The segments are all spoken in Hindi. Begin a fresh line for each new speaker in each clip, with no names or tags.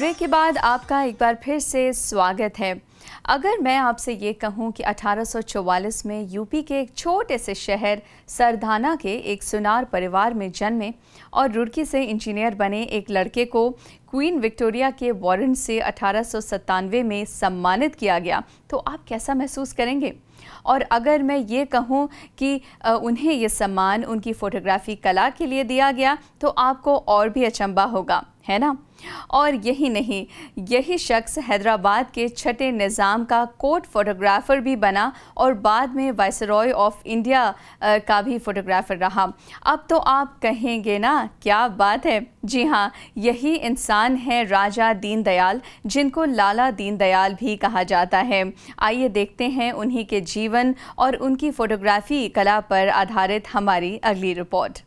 ब्रेक के बाद आपका एक बार फिर से स्वागत है। अगर मैं आपसे ये कहूं कि 1844 में यूपी के एक छोटे से शहर सरधाना के एक सुनार परिवार में जन्मे और रुड़की से इंजीनियर बने एक लड़के को क्वीन विक्टोरिया के वारंट से 1897 में सम्मानित किया गया, तो आप कैसा महसूस करेंगे? और अगर मैं ये कहूँ कि उन्हें ये सम्मान उनकी फ़ोटोग्राफ़ी कला के लिए दिया गया, तो आपको और भी अचंभा होगा, है ना? और यही नहीं, यही शख्स हैदराबाद के छठे निज़ाम का कोर्ट फोटोग्राफ़र भी बना और बाद में वाइसरॉय ऑफ इंडिया का भी फ़ोटोग्राफ़र रहा। अब तो आप कहेंगे ना, क्या बात है। जी हाँ, यही इंसान है राजा दीनदयाल, जिनको लाला दीनदयाल भी कहा जाता है। आइए देखते हैं उन्हीं के जीवन और उनकी फ़ोटोग्राफ़ी कला पर आधारित हमारी अगली रिपोर्ट।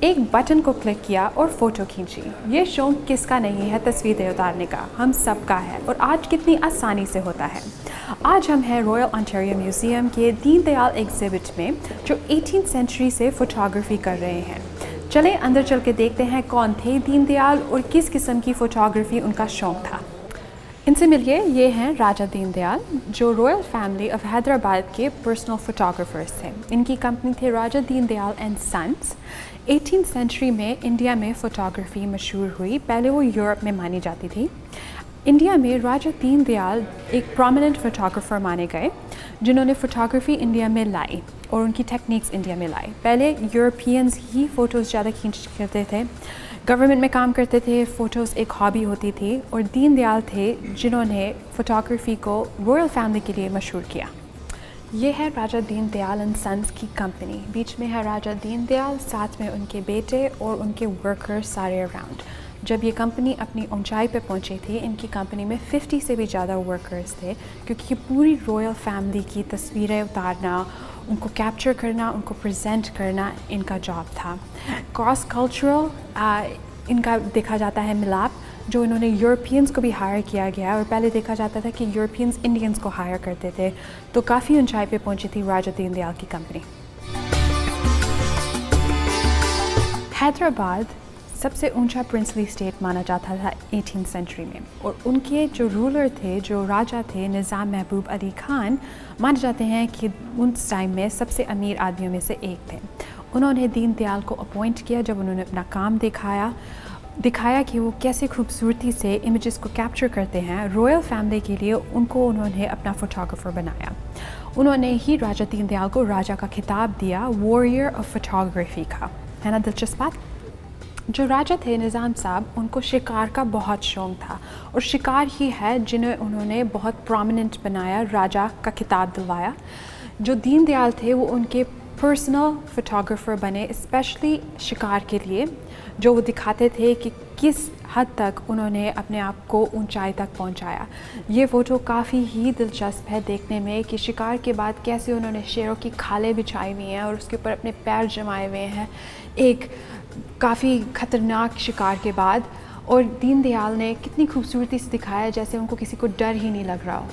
एक बटन को क्लिक किया और फ़ोटो खींची। ये शौक किसका नहीं है तस्वीरें उतारने का, हम सबका है। और आज कितनी आसानी से होता है। आज हम हैं रॉयल ओंटारियो म्यूज़ियम के दीनदयाल एग्जिबिट में, जो 18th सेंचुरी से फ़ोटोग्राफ़ी कर रहे हैं। चलें अंदर चल के देखते हैं कौन थे दीनदयाल और किस किस्म की फ़ोटोग्राफ़ी उनका शौक़ था। इनसे मिलिए, ये हैं राजा दीनदयाल, जो रॉयल फैमिली ऑफ हैदराबाद के पर्सनल फ़ोटोग्राफ़र्स थे। इनकी कंपनी थे Raja Deendayal and sons. 18th century में इंडिया में फ़ोटोग्राफ़ी मशहूर हुई। पहले वो यूरोप में मानी जाती थी। इंडिया में राजा दीनदयाल एक प्रोमिनेंट फ़ोटोग्राफ़र माने गए, जिन्होंने फ़ोटोग्राफ़ी इंडिया में लाई और उनकी टेक्निक्स इंडिया में लाई। पहले यूरोपियंस ही फ़ोटोज़ ज़्यादा खींच करते थे, गवर्नमेंट में काम करते थे, फ़ोटोज़ एक हॉबी होती थी। और दीनदयाल थे जिन्होंने फ़ोटोग्राफ़ी को रॉयल फैमिली के लिए मशहूर किया। ये है राजा दीनदयाल एंड सन्स की कंपनी। बीच में है राजा दीनदयाल, साथ में उनके बेटे और उनके वर्कर्स सारे अराउंड। जब ये कंपनी अपनी ऊंचाई पे पहुंची थी, इनकी कंपनी में 50 से भी ज़्यादा वर्कर्स थे, क्योंकि पूरी रॉयल फैमिली की तस्वीरें उतारना, उनको कैप्चर करना, उनको प्रेजेंट करना इनका जॉब था। क्रॉस कल्चरल इनका देखा जाता है मिलाप, जो इन्होंने यूरोपियंस को भी हायर किया गया। और पहले देखा जाता था कि यूरोपियंस इंडियंस को हायर करते थे। तो काफ़ी ऊंचाई पे पहुंची थी राजा दीनदयाल की कंपनी। हैदराबाद सबसे ऊंचा प्रिंसली स्टेट माना जाता था 18th सेंचुरी में। और उनके जो रूलर थे, जो राजा थे, निज़ाम महबूब अली खान, माने जाते हैं कि उस टाइम में सबसे अमीर आदमियों में से एक थे। उन्होंने दीनदयाल को अपॉइंट किया जब उन्होंने अपना काम दिखाया कि वो कैसे खूबसूरती से इमेजेस को कैप्चर करते हैं रॉयल फैमिली के लिए। उनको उन्होंने अपना फ़ोटोग्राफ़र बनाया। उन्होंने ही राजा दीनदयाल को राजा का खिताब दिया, वॉरियर ऑफ फोटोग्राफी का। है ना दिलचस्प बात। जो राजा थे निज़ाम साहब, उनको शिकार का बहुत शौक़ था और शिकार ही है जिन्हें उन्होंने बहुत प्रोमिनेंट बनाया, राजा का खिताब दिलवाया। जो दीनदयाल थे वो उनके पर्सनल फ़ोटोग्राफ़र बने, स्पेशली शिकार के लिए, जो वो दिखाते थे कि किस हद तक उन्होंने अपने आप को ऊंचाई तक पहुंचाया। ये फ़ोटो काफ़ी ही दिलचस्प है देखने में कि शिकार के बाद कैसे उन्होंने शेरों की खालें बिछाई हुई हैं और उसके ऊपर अपने पैर जमाए हुए हैं, एक काफ़ी ख़तरनाक शिकार के बाद। और दीनदयाल ने कितनी खूबसूरती से दिखाया, जैसे उनको किसी को डर ही नहीं लग रहा हो।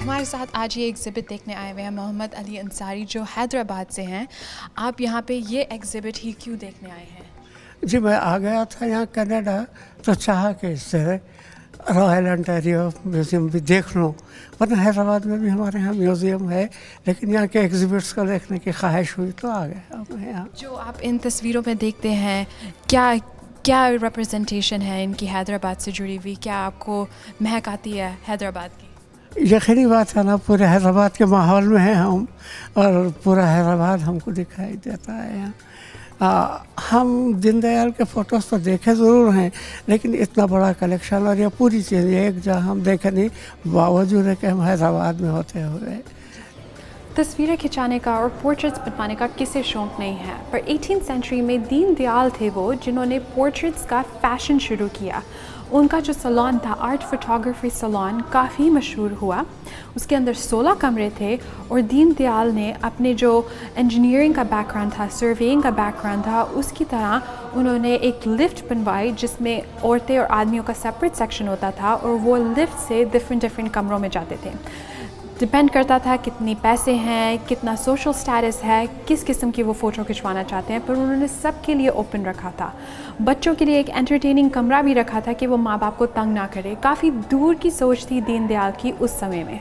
हमारे साथ आज ये एग्ज़िबिट देखने आए हुए हैं मोहम्मद अली अंसारी, जो हैदराबाद से हैं। आप यहाँ पे ये एग्ज़िबिट ही क्यों देखने आए हैं?
जी, मैं आ गया था यहाँ कनाडा, तो चाहा कि इससे रॉयल ओंटारियो म्यूज़ियम भी देख लूँ। वरना हैदराबाद में भी हमारे यहाँ म्यूज़ियम है, लेकिन यहाँ के एग्ज़िबिट्स को देखने की ख्वाहिश हुई तो आ गए अब यहाँ। जो
आप इन तस्वीरों में देखते हैं, क्या रिप्रेजेंटेशन है इनकी हैदराबाद से जुड़ी हुई? क्या आपको महक आती है हैदराबाद की?
यकीनी बात है ना, पूरे हैदराबाद के माहौल में हैं हम और पूरा हैदराबाद हमको दिखाई देता है यहाँ। हम दीनदयाल के फ़ोटोज़ तो देखे ज़रूर हैं, लेकिन इतना बड़ा कलेक्शन और ये पूरी चीज़ एक जहाँ हम देखे नहीं, बावजूद है कि हम हैदराबाद में होते हुए।
तस्वीरें खिंचाने का और पोर्ट्रेट्स बनवाने का किसे शौक़ नहीं है, पर 18th सेंचुरी में दीनदयाल थे वो जिन्होंने पोर्ट्रेट्स का फ़ैशन शुरू किया। उनका जो सैलून था, आर्ट फोटोग्राफी सैलून, काफ़ी मशहूर हुआ। उसके अंदर 16 कमरे थे और दीनदयाल ने अपने जो इंजीनियरिंग का बैकग्राउंड था, सर्वेइंग का बैकग्राउंड था, उसकी तरह उन्होंने एक लिफ्ट बनवाई जिसमें औरतें और आदमियों का सेपरेट सेक्शन होता था और वो लिफ्ट से डिफरेंट कमरों में जाते थे। डिपेंड करता था कितनी पैसे हैं, कितना सोशल स्टेटस है, किस किस्म की वो फ़ोटो खिंचवाना चाहते हैं, पर उन्होंने सबके लिए ओपन रखा था। बच्चों के लिए एक एंटरटेनिंग कमरा भी रखा था कि वो माँ बाप को तंग ना करे। काफ़ी दूर की सोच थी दीनदयाल की उस समय में।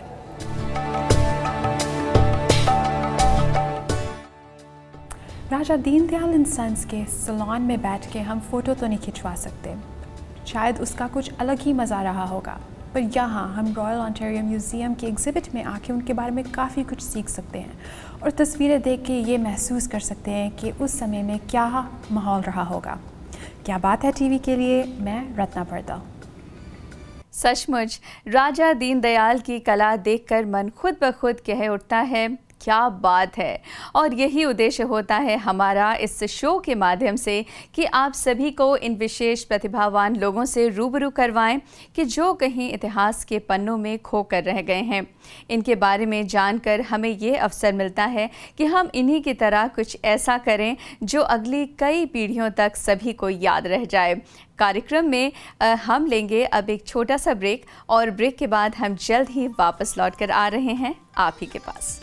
राजा दीनदयाल एंड सन्स के सैलून में बैठ के हम फ़ोटो तो नहीं खिंचवा सकते, शायद उसका कुछ अलग ही मज़ा रहा होगा, पर यहाँ हम रॉयल ओंटारियो म्यूज़ियम के एग्ज़िबिट में आके उनके बारे में काफ़ी कुछ सीख सकते हैं और तस्वीरें देख के ये महसूस कर सकते हैं कि उस समय में क्या माहौल रहा होगा। क्या बात है टीवी के लिए, मैं रत्ना पर्दा।
सचमुच राजा दीनदयाल की कला देखकर मन खुद ब खुद कह उठता है, क्या बात है। और यही उद्देश्य होता है हमारा इस शो के माध्यम से कि आप सभी को इन विशेष प्रतिभावान लोगों से रूबरू करवाएं कि जो कहीं इतिहास के पन्नों में खो कर रह गए हैं। इनके बारे में जानकर हमें ये अवसर मिलता है कि हम इन्हीं की तरह कुछ ऐसा करें जो अगली कई पीढ़ियों तक सभी को याद रह जाए। कार्यक्रम में हम लेंगे अब एक छोटा सा ब्रेक और ब्रेक के बाद हम जल्द ही वापस लौट कर आ रहे हैं आप ही के पास।